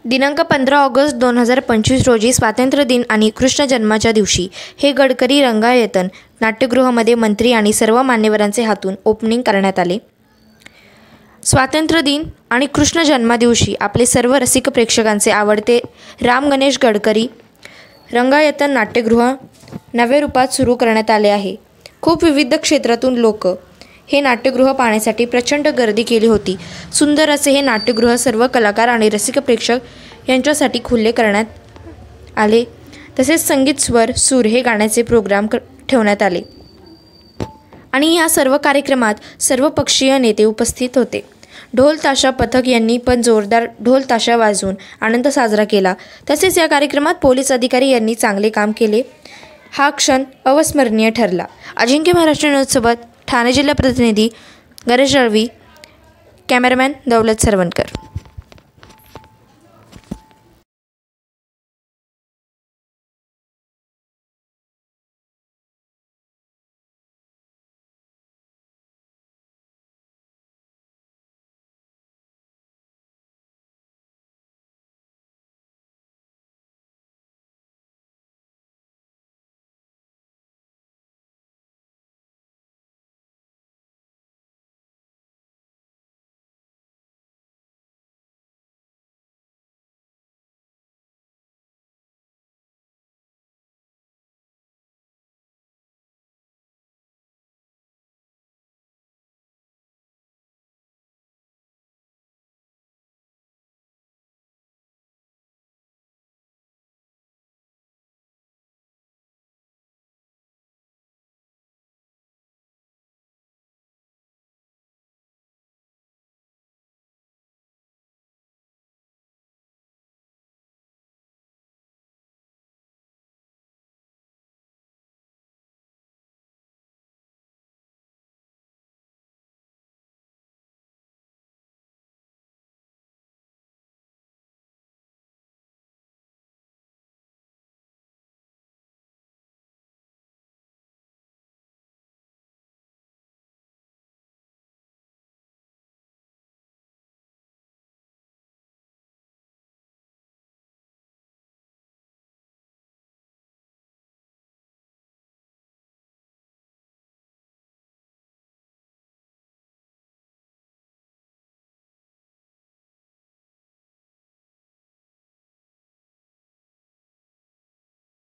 दिनांक 15 ऑगस्ट 2025 रोजी स्वातंत्र्य दिन आणि कृष्ण जन्माच्या दिवशी हे गडकरी रंगायतन नाट्यगृहामध्ये मंत्री आणि सर्व मान्यवरांचे हातून ओपनिंग करण्यात आले. स्वातंत्र्य दिन आणि कृष्ण जन्मादिवशी आपले सर्व रसिक प्रेक्षकांचे आवडते राम गणेश गडकरी रंगायतन नाट्यगृह नव्या रूपात सुरू करण्यात आले आहे. खूप विविध क्षेत्रातून लोक हे नाट्यगृह पाहण्यासाठी प्रचंड गर्दी केली होती. सुंदर असे हे नाट्यगृह सर्व कलाकार आणि रसिक प्रेक्षक यांच्यासाठी खुले करण्यात आले. तसेच संगीत, स्वर, सूर हे गाण्याचे प्रोग्राम ठेवण्यात आले आणि या सर्व कार्यक्रमात सर्व पक्षीय नेते उपस्थित होते. ढोल ताशा पथक यांनी पण जोरदार ढोल ताशा वाजवून आनंद साजरा केला. तसेच या कार्यक्रमात पोलीस अधिकारी यांनी चांगले काम केले. हा क्षण अविस्मरणीय ठरला. अजिंक्य महाराष्ट्र न्यूजसोबत ठाणे जिल्हा प्रतिनिधी गणेश दळवी, कॅमेरामॅन दौलत सरवणकर.